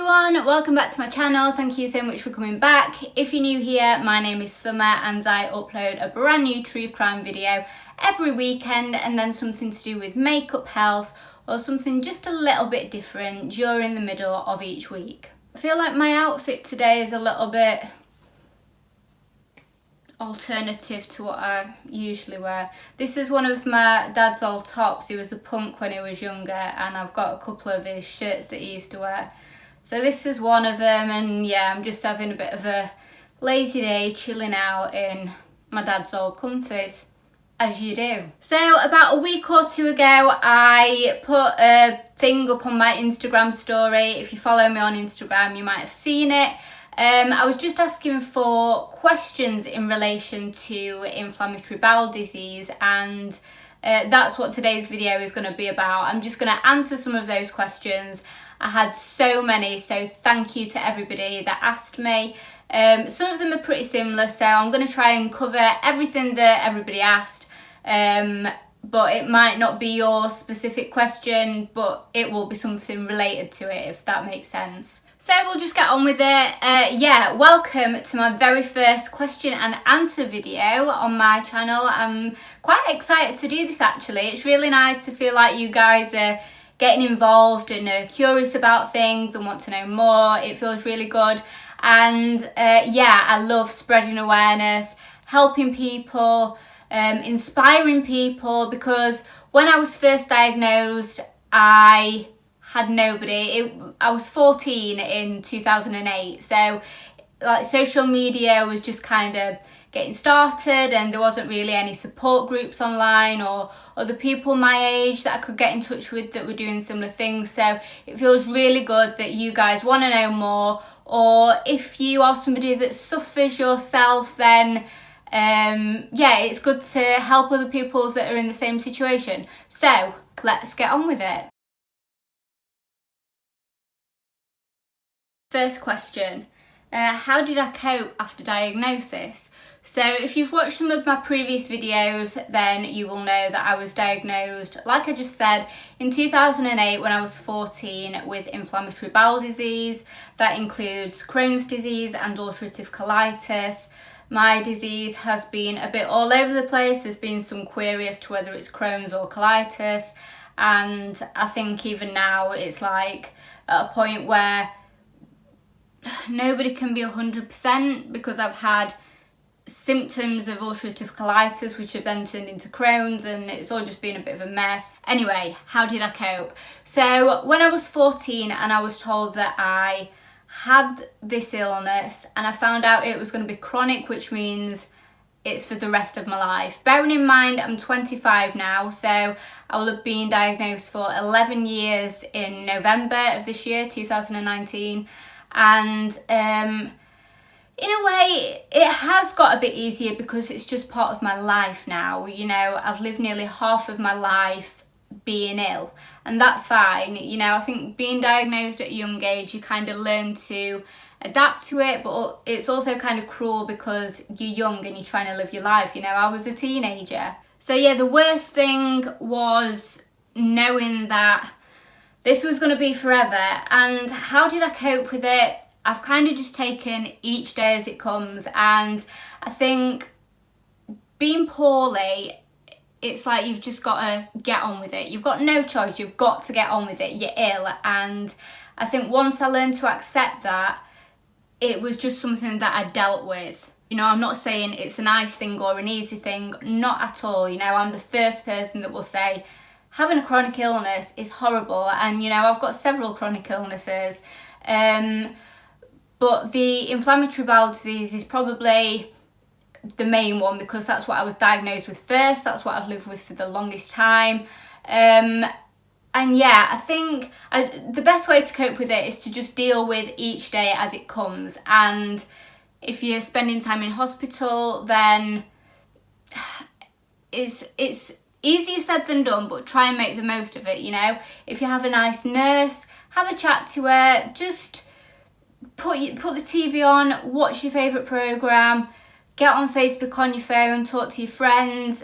everyone, welcome back to my channel. Thank you so much for coming back. If you're new here, my name is Summer and I upload a brand new true crime video every weekend, and then something to do with makeup, health, or something just a little bit different during the middle of each week. I feel like my outfit today is a little bit alternative to what I usually wear. This is one of my dad's old tops. He was a punk when he was younger, and I've got a couple of his shirts that he used to wear. So this is one of them, and yeah, I'm just having a bit of a lazy day, chilling out in my dad's old comfies, as you do. So about a week or two ago, I put a thing up on my Instagram story. If you follow me on Instagram, you might have seen it. I was just asking for questions in relation to inflammatory bowel disease, and that's what today's video is going to be about. I'm just going to answer some of those questions. I had so many, so thank you to everybody that asked me. Some of them are pretty similar, so I'm going to try and cover everything that everybody asked. But it might not be your specific question, but it will be something related to it, if that makes sense. So we'll just get on with it. Welcome to my very first question and answer video on my channel. I'm quite excited to do this actually. It's really nice to feel like you guys are getting involved and are curious about things and want to know more. It feels really good. And I love spreading awareness, helping people, inspiring people, because when I was first diagnosed, I had nobody. I was 14 in 2008, so like social media was just kind of getting started, and there wasn't really any support groups online or other people my age that I could get in touch with that were doing similar things. So it feels really good that you guys want to know more, or if you are somebody that suffers yourself, then it's good to help other people that are in the same situation. So let's get on with it. First question, how did I cope after diagnosis? So if you've watched some of my previous videos, then you will know that I was diagnosed, like I just said, in 2008 when I was 14 with inflammatory bowel disease. That includes Crohn's disease and ulcerative colitis. My disease has been a bit all over the place. There's been some query as to whether it's Crohn's or colitis, and I think even now it's like at a point where nobody can be 100%, because I've had symptoms of ulcerative colitis which have then turned into Crohn's, and it's all just been a bit of a mess. Anyway, how did I cope? So when I was 14 and I was told that I had this illness, and I found out it was going to be chronic, which means it's for the rest of my life. Bearing in mind I'm 25 now, so I will have been diagnosed for 11 years in November of this year, 2019. And in a way it has got a bit easier because it's just part of my life now. You know, I've lived nearly half of my life being ill, and that's fine. You know, I think being diagnosed at a young age, you kind of learn to adapt to it, but it's also kind of cruel because you're young and you're trying to live your life. You know, I was a teenager. So yeah, the worst thing was knowing that this was going to be forever. And how did I cope with it? I've kind of just taken each day as it comes, and I think being poorly, it's like you've just got to get on with it. You've got no choice, you've got to get on with it. You're ill, and I think once I learned to accept that, it was just something that I dealt with. You know, I'm not saying it's a nice thing or an easy thing, not at all. You know, I'm the first person that will say having a chronic illness is horrible, and you know, I've got several chronic illnesses, but the inflammatory bowel disease is probably the main one, because that's what I was diagnosed with first. That's what I've lived with for the longest time. And yeah, I think the best way to cope with it is to just deal with each day as it comes. And if you're spending time in hospital, then it's easier said than done, but try and make the most of it. You know, if you have a nice nurse, have a chat to her, just put the TV on, watch your favourite programme, get on Facebook on your phone, talk to your friends.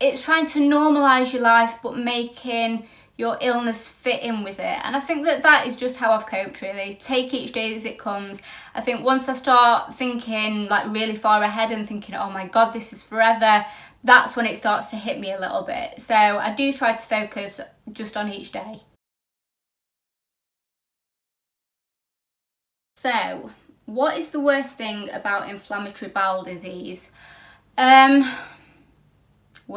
It's trying to normalise your life, but making your illness fit in with it. And I think that that is just how I've coped, really. Take each day as it comes. I think once I start thinking like really far ahead and thinking, oh my God, this is forever, that's when it starts to hit me a little bit. So I do try to focus just on each day. So, what is the worst thing about inflammatory bowel disease? Where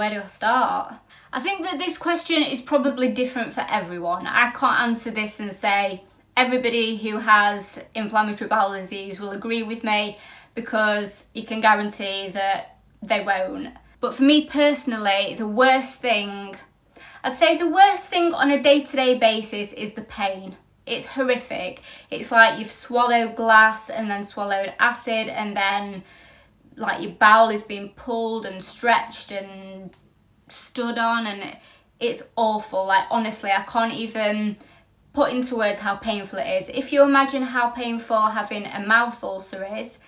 do I start? I think that this question is probably different for everyone. I can't answer this and say everybody who has inflammatory bowel disease will agree with me, because you can guarantee that they won't. But for me personally, I'd say the worst thing on a day-to-day basis is the pain. It's horrific. It's like you've swallowed glass and then swallowed acid, and then like your bowel is being pulled and stretched and stood on, and it's awful. Like honestly, I can't even put into words how painful it is. If you imagine how painful having a mouth ulcer is,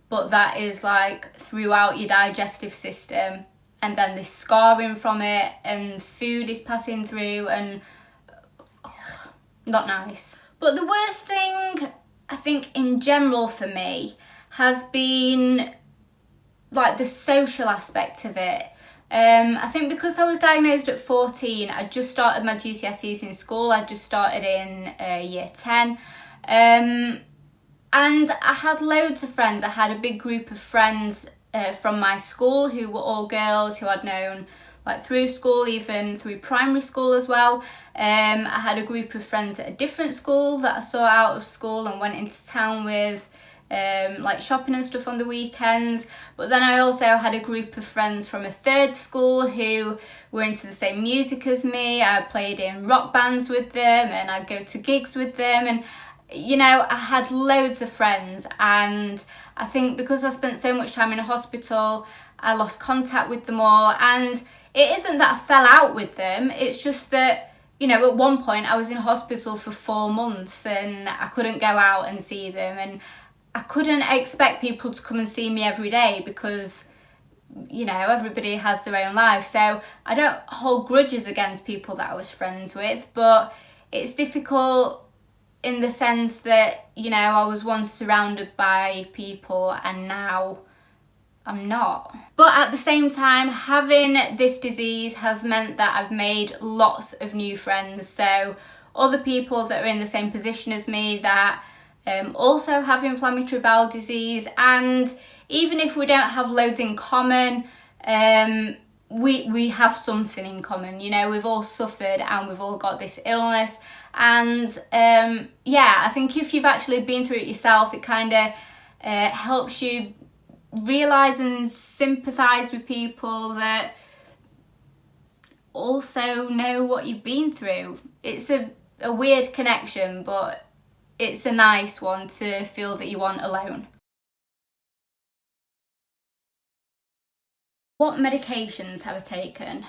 but that is like throughout your digestive system, and then the scarring from it, and food is passing through, and not nice. But the worst thing, I think in general for me, has been like the social aspect of it. I think because I was diagnosed at 14, I just started my GCSEs in school. I just started in year 10. And I had loads of friends. I had a big group of friends from my school who were all girls who I'd known like through school, even through primary school as well. I had a group of friends at a different school that I saw out of school and went into town with, like shopping and stuff on the weekends. But then I also had a group of friends from a third school who were into the same music as me. I played in rock bands with them and I'd go to gigs with them, and you know, I had loads of friends. And I think because I spent so much time in a hospital, I lost contact with them all. And it isn't that I fell out with them, it's just that, you know, at one point I was in hospital for 4 months and I couldn't go out and see them, and I couldn't expect people to come and see me every day because, you know, everybody has their own life. So I don't hold grudges against people that I was friends with, but it's difficult in the sense that, you know, I was once surrounded by people and now I'm not. But at the same time, having this disease has meant that I've made lots of new friends. So other people that are in the same position as me that also have inflammatory bowel disease, and even if we don't have loads in common, we have something in common. You know, we've all suffered and we've all got this illness. And yeah, I think if you've actually been through it yourself, it kind of helps you realise and sympathise with people that also know what you've been through. It's a weird connection, but it's a nice one to feel that you aren't alone. What medications have I taken?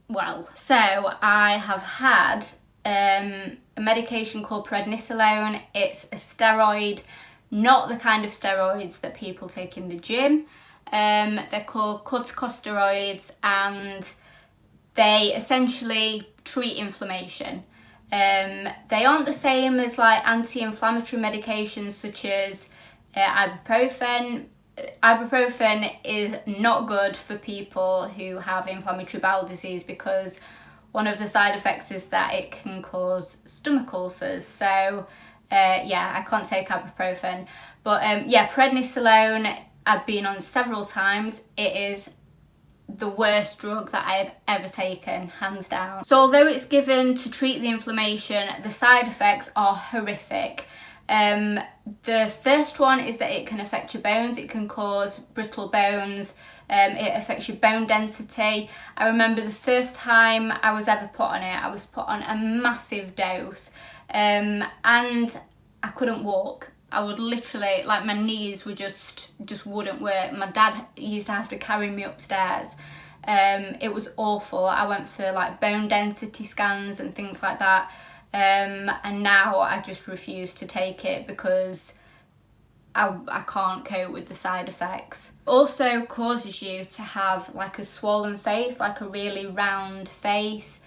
Well, so I have had a medication called prednisolone. It's a steroid, not the kind of steroids that people take in the gym. They're called corticosteroids, and they essentially treat inflammation. They aren't the same as like anti-inflammatory medications such as ibuprofen. Ibuprofen is not good for people who have inflammatory bowel disease because one of the side effects is that it can cause stomach ulcers. So yeah, I can't take ibuprofen. But yeah, prednisolone I've been on several times. It is the worst drug that I've ever taken, hands down. So although it's given to treat the inflammation, the side effects are horrific. The first one is that it can affect your bones. It can cause brittle bones. It affects your bone density. I remember the first time I was ever put on it, I was put on a massive dose, and I couldn't walk. I would literally, like, my knees were just wouldn't work. My dad used to have to carry me upstairs. It was awful. I went for like bone density scans and things like that. And now I just refuse to take it because I can't cope with the side effects. It also causes you to have like a swollen face, like a really round face.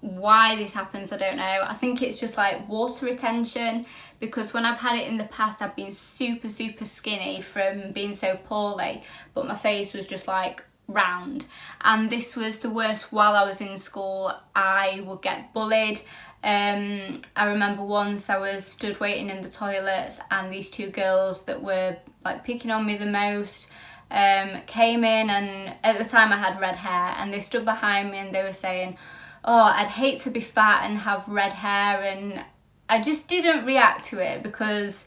why this happens, I don't know. I think it's just like water retention, because when I've had it in the past, I've been super skinny from being so poorly, but my face was just like round. And this was the worst while I was in school. I would get bullied. I remember once I was stood waiting in the toilets, and these two girls that were like picking on me the most came in, and at the time I had red hair, and they stood behind me and they were saying, oh, I'd hate to be fat and have red hair. And I just didn't react to it because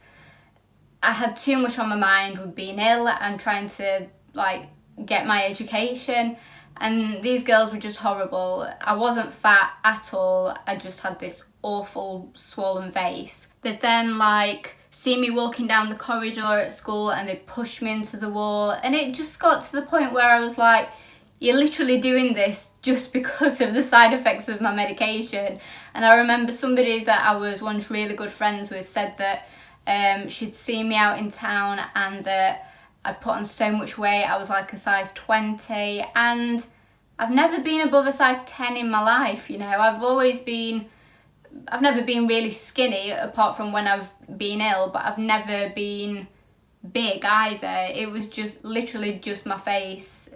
I had too much on my mind with being ill and trying to like get my education. And these girls were just horrible. I wasn't fat at all. I just had this awful swollen face. They'd then like see me walking down the corridor at school and they'd push me into the wall. And it just got to the point where I was like, you're literally doing this just because of the side effects of my medication. And I remember somebody that I was once really good friends with said that she'd seen me out in town and that I'd put on so much weight. I was like a size 20, and I've never been above a size 10 in my life, you know. I've never been really skinny apart from when I've been ill, but I've never been big either. It was just literally just my face.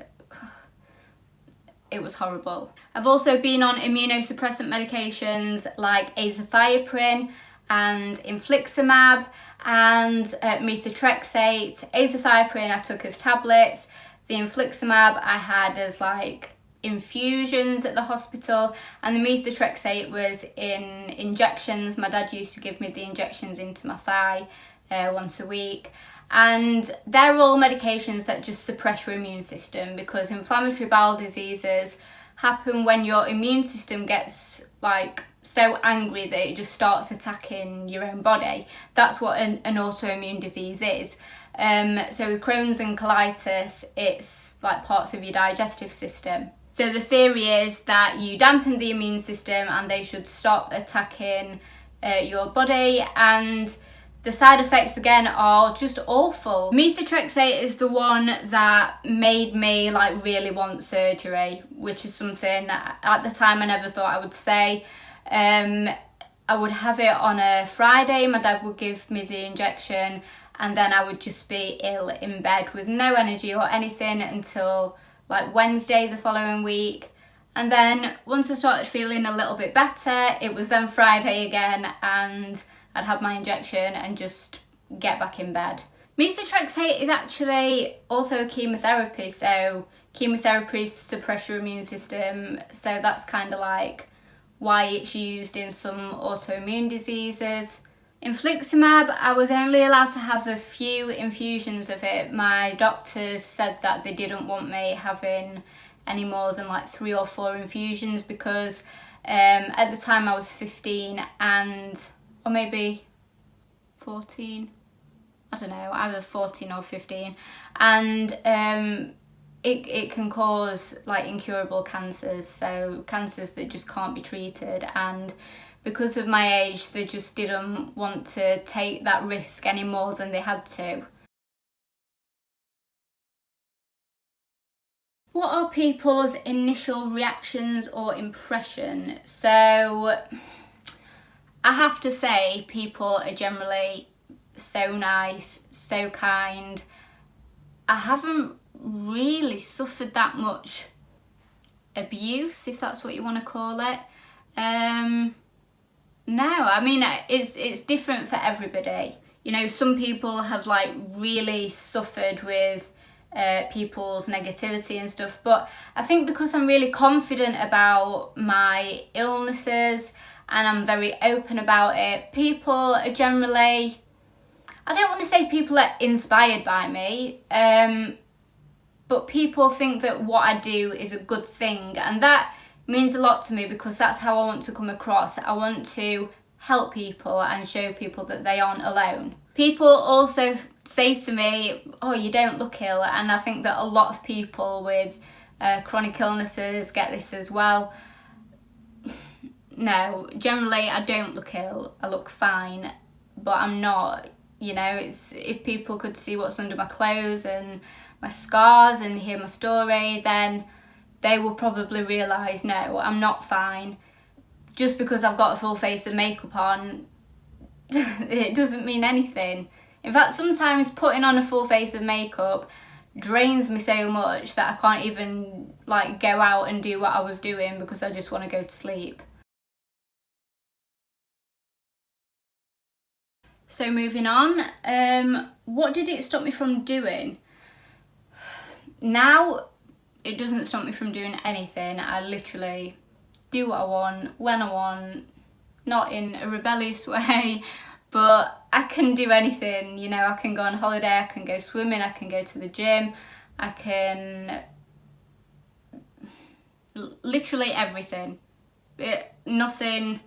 It was horrible. I've also been on immunosuppressant medications like azathioprine and infliximab and methotrexate. Azathioprine I took as tablets. The infliximab I had as like infusions at the hospital, and the methotrexate was in injections. My dad used to give me the injections into my thigh once a week. And they're all medications that just suppress your immune system, because inflammatory bowel diseases happen when your immune system gets like so angry that it just starts attacking your own body. That's what an autoimmune disease is. So with Crohn's and colitis, it's like parts of your digestive system. So the theory is that you dampen the immune system and they should stop attacking your body, and the side effects again are just awful. Methotrexate is the one that made me like really want surgery, which is something at the time I never thought I would say. I would have it on a Friday, my dad would give me the injection, and then I would just be ill in bed with no energy or anything until like Wednesday the following week. And then once I started feeling a little bit better, it was then Friday again, and I'd have my injection and just get back in bed. Methotrexate is actually also a chemotherapy, so chemotherapy suppress your immune system, so that's kind of like why it's used in some autoimmune diseases. Infliximab, I was only allowed to have a few infusions of it. My doctors said that they didn't want me having any more than like 3 or 4 infusions because at the time I was 15 or maybe 14, I don't know, either 14 or 15, and it can cause like incurable cancers, so cancers that just can't be treated. And because of my age, they just didn't want to take that risk any more than they had to. What are people's initial reactions or impression? So I have to say people are generally so nice, so kind. I haven't really suffered that much abuse, if that's what you want to call it. No, I mean, it's different for everybody. You know, some people have like really suffered with people's negativity and stuff, but I think because I'm really confident about my illnesses and I'm very open about it, people are generally, I don't want to say people are inspired by me, but people think that what I do is a good thing, and that means a lot to me because that's how I want to come across. I want to help people and show people that they aren't alone. People also say to me, oh, you don't look ill, and I think that a lot of people with chronic illnesses get this as well. No, generally I don't look ill, I look fine, but I'm not. You know, it's if people could see what's under my clothes and my scars and hear my story, then they will probably realise, no, I'm not fine. just because I've got a full face of makeup on, it doesn't mean anything. In fact, sometimes putting on a full face of makeup drains me so much that I can't even like go out and do what I was doing because I just want to go to sleep. So moving on, what did it stop me from doing? Now, it doesn't stop me from doing anything. I literally do what I want, when I want, not in a rebellious way, but I can do anything, you know. I can go on holiday, I can go swimming, I can go to the gym, I can... literally everything. Nothing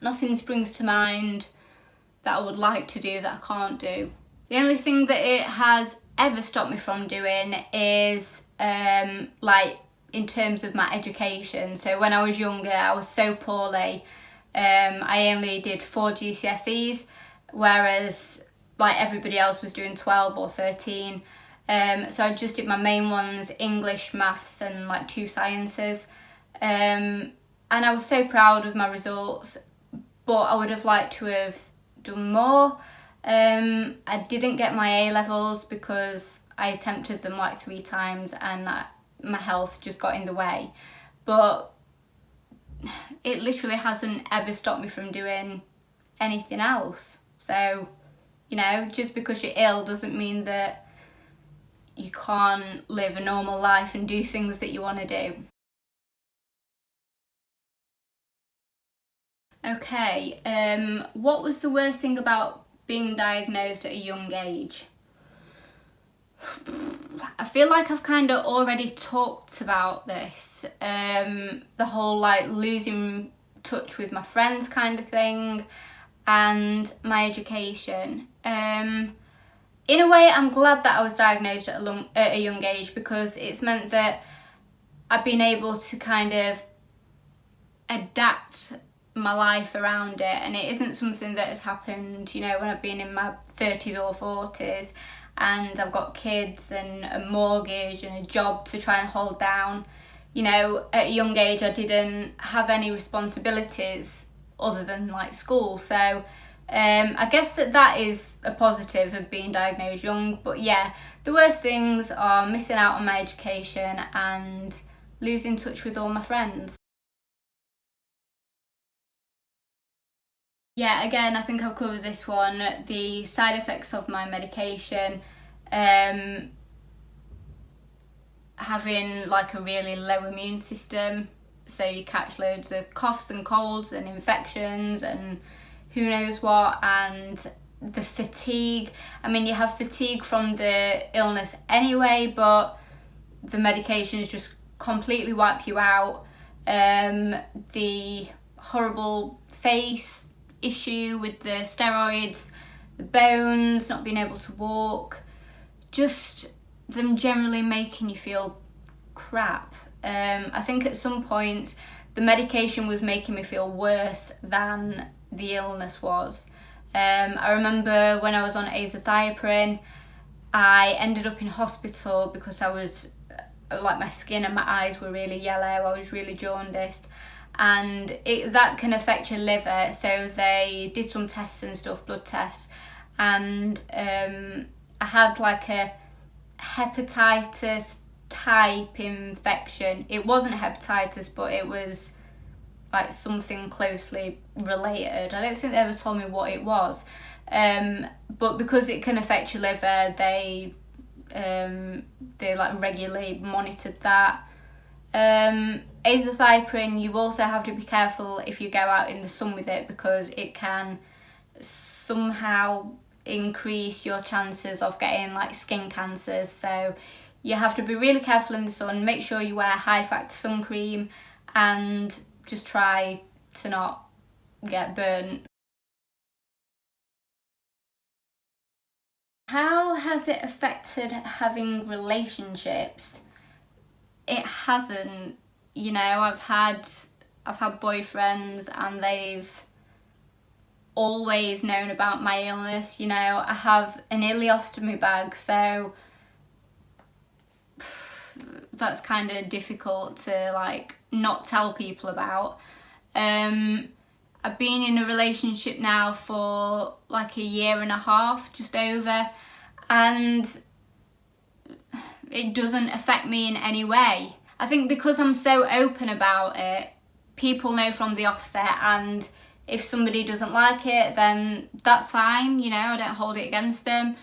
springs to mind that I would like to do that I can't do. The only thing that it has ever stopped me from doing is like in terms of my education. So when I was younger, I was so poorly. I only did 4 GCSEs, whereas like everybody else was doing 12 or 13. So I just did my main ones, English, maths and like 2 sciences. And I was so proud of my results, but I would have liked to have done more. I didn't get my A levels because I attempted them like 3 times and my health just got in the way. But it literally hasn't ever stopped me from doing anything else. So, you know, just because you're ill doesn't mean that you can't live a normal life and do things that you want to do. Okay, what was the worst thing about being diagnosed at a young age? I feel like I've kind of already talked about this. The whole like losing touch with my friends kind of thing, and my education. In a way, I'm glad that I was diagnosed at a young age, because it's meant that I've been able to kind of adapt my life around it, and it isn't something that has happened, you know, when I've been in my 30s or 40s and I've got kids and a mortgage and a job to try and hold down. You know, at a young age I didn't have any responsibilities other than like school, so I guess that is a positive of being diagnosed young. But yeah, the worst things are missing out on my education and losing touch with all my friends. Yeah, again, I think I've covered this one. The side effects of my medication, having like a really low immune system, so you catch loads of coughs and colds and infections and who knows what, and the fatigue. I mean, you have fatigue from the illness anyway, but the medications just completely wipe you out. The horrible face issue with the steroids, the bones, not being able to walk, just them generally making you feel crap. I think at some point the medication was making me feel worse than the illness was. I remember when I was on azathioprine, I ended up in hospital because I was like, my skin and my eyes were really yellow, I was really jaundiced, and that can affect your liver. So they did some tests and stuff, blood tests, and I had like a hepatitis type infection. It wasn't hepatitis, but it was like something closely related. I don't think they ever told me what it was, but because it can affect your liver, they like regularly monitored that. Azathioprine, you also have to be careful if you go out in the sun with it, because it can somehow increase your chances of getting like skin cancers. So you have to be really careful in the sun, make sure you wear high factor sun cream, and just try to not get burnt. How has it affected having relationships? It hasn't. You know, I've had boyfriends and they've always known about my illness. You know, I have an ileostomy bag, so that's kind of difficult to like not tell people about. I've been in a relationship now for like a year and a half, just over, and it doesn't affect me in any way. I think because I'm so open about it, people know from the offset, and if somebody doesn't like it, then that's fine, you know, I don't hold it against them.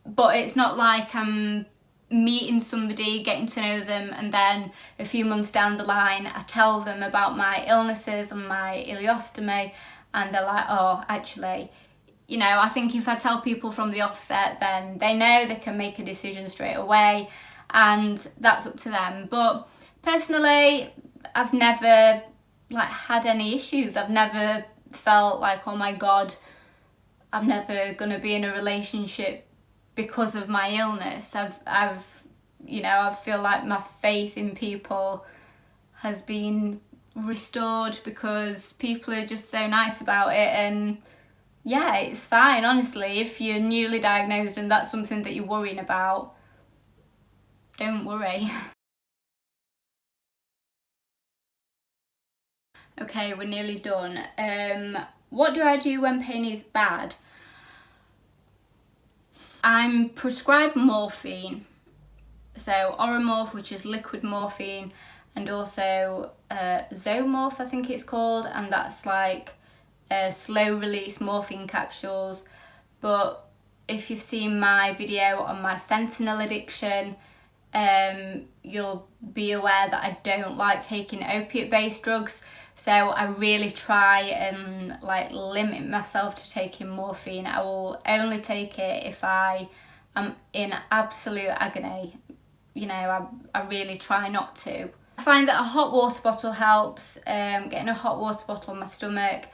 But it's not like I'm meeting somebody, getting to know them, and then a few months down the line I tell them about my illnesses and my ileostomy, and they're like, oh, actually, you know, I think if I tell people from the offset, then they know they can make a decision straight away, and that's up to them. But personally, I've never like had any issues. I've never felt like, oh my god, I'm never gonna be in a relationship because of my illness. I've you know, I feel like my faith in people has been restored because people are just so nice about it. And yeah, it's fine, honestly. If you're newly diagnosed and that's something that you're worrying about, don't worry. Okay, we're nearly done. What do I do when pain is bad? I'm prescribed morphine, so Oromorph, which is liquid morphine, and also Zomorph, I think it's called, and that's like slow release morphine capsules. But if you've seen my video on my fentanyl addiction, you'll be aware that I don't like taking opiate based drugs, so I really try and like limit myself to taking morphine. I will only take it if I am in absolute agony. You know, I really try not to. I find that a hot water bottle helps, getting a hot water bottle on my stomach,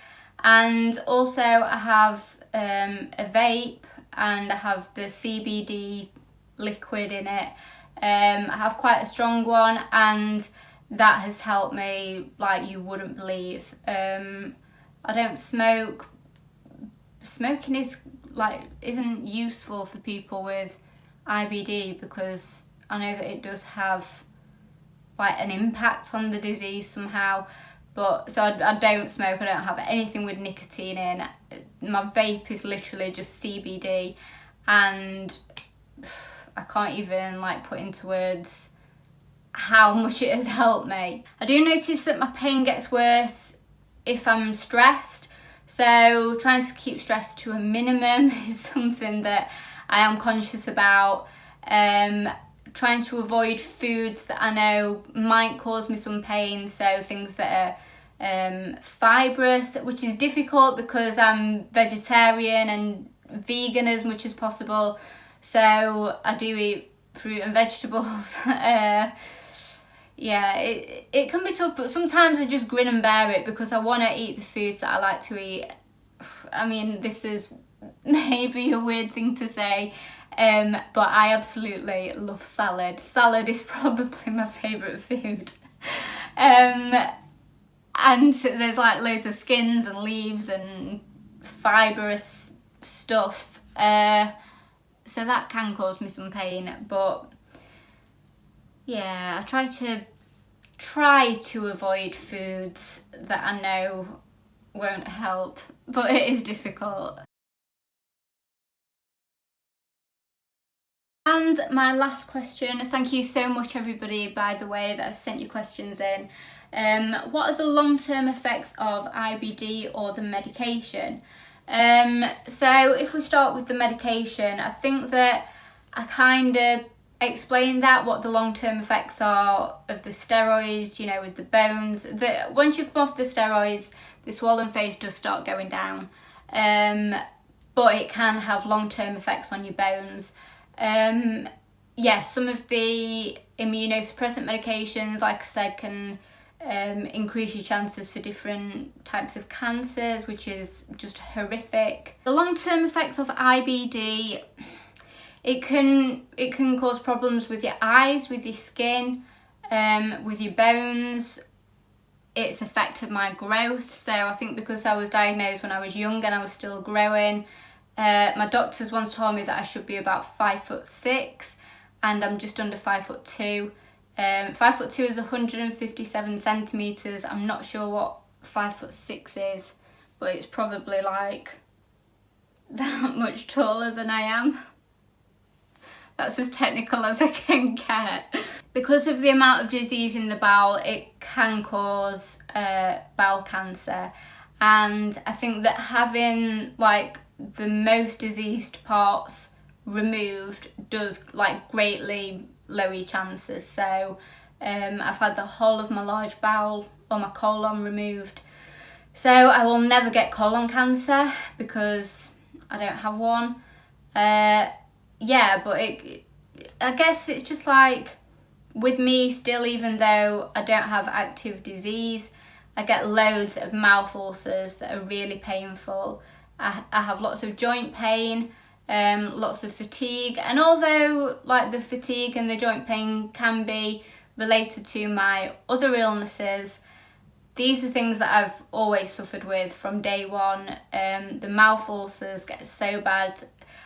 and also I have a vape, and I have the CBD liquid in it. I have quite a strong one, and that has helped me like you wouldn't believe. I don't smoke. Smoking isn't useful for people with IBD because I know that it does have like an impact on the disease somehow. But so I don't smoke. I don't have anything with nicotine in. My vape is literally just CBD, and I can't even like put into words how much it has helped me. I do notice that my pain gets worse if I'm stressed, so trying to keep stress to a minimum is something that I am conscious about. Trying to avoid foods that I know might cause me some pain, so things that are fibrous, which is difficult because I'm vegetarian and vegan as much as possible, so I do eat fruit and vegetables. Yeah, it can be tough, but sometimes I just grin and bear it because I want to eat the foods that I like to eat. I mean, this is maybe a weird thing to say, but I absolutely love salad. Salad is probably my favourite food. And there's like loads of skins and leaves and fibrous stuff, so that can cause me some pain. But yeah, I try to avoid foods that I know won't help, but it is difficult. And my last question, thank you so much everybody, by the way, that has sent your questions in. What are the long-term effects of IBD or the medication? So if we start with the medication, I think that I kind of explained that, what the long-term effects are of the steroids, you know, with the bones. Once you come off the steroids, the swollen face does start going down, but it can have long-term effects on your bones. Some of the immunosuppressant medications, like I said, can increase your chances for different types of cancers, which is just horrific. The long-term effects of IBD, it can cause problems with your eyes, with your skin, with your bones. It's affected my growth, so I think because I was diagnosed when I was young and I was still growing, my doctors once told me that I should be about 5'6", and I'm just under 5'2". 5'2" is 157 centimetres. I'm not sure what 5'6" is, but it's probably like that much taller than I am. That's as technical as I can get. Because of the amount of disease in the bowel, it can cause bowel cancer. And I think that having like the most diseased parts removed does like greatly lower your chances. So I've had the whole of my large bowel or my colon removed. So I will never get colon cancer because I don't have one. Yeah, but I guess it's just like with me still, even though I don't have active disease, I get loads of mouth ulcers that are really painful. I have lots of joint pain, lots of fatigue, and although like the fatigue and the joint pain can be related to my other illnesses, these are things that I've always suffered with from day one. The mouth ulcers get so bad.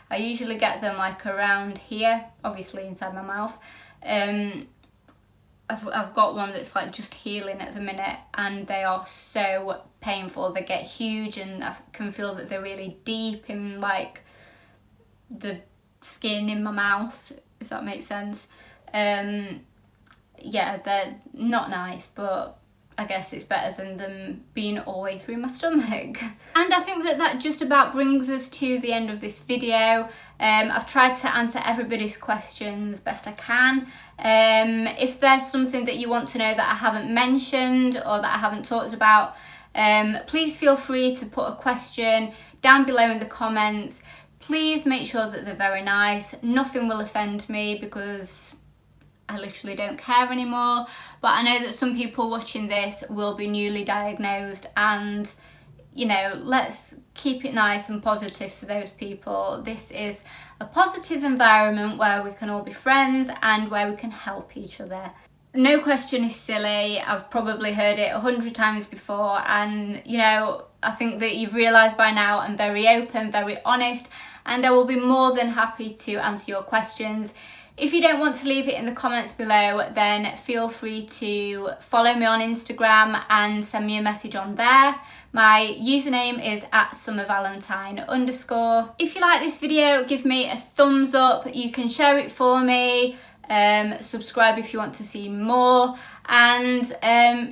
I usually get them like around here, obviously inside my mouth. I've got one that's like just healing at the minute, and they are so painful. They get huge, and I can feel that they're really deep in like the skin in my mouth, if that makes sense. Yeah, they're not nice, but I guess it's better than them being all the way through my stomach. And I think that just about brings us to the end of this video. I've tried to answer everybody's questions best I can. If there's something that you want to know that I haven't mentioned or that I haven't talked about, please feel free to put a question down below in the comments. Please make sure that they're very nice. Nothing will offend me because I literally don't care anymore. But I know that some people watching this will be newly diagnosed, and you know, let's keep it nice and positive for those people. This is a positive environment where we can all be friends and where we can help each other. No question is silly. I've probably heard it 100 times before, and you know, I think that you've realised by now I'm very open, very honest, and I will be more than happy to answer your questions. If you don't want to leave it in the comments below, then feel free to follow me on Instagram and send me a message on there. My username is @summervalentine_. If you like this video, give me a thumbs up. You can share it for me. Subscribe if you want to see more. And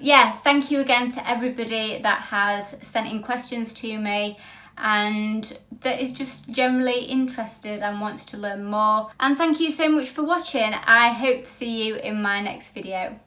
yeah, thank you again to everybody that has sent in questions to me and that is just generally interested and wants to learn more. And thank you so much for watching. I hope to see you in my next video.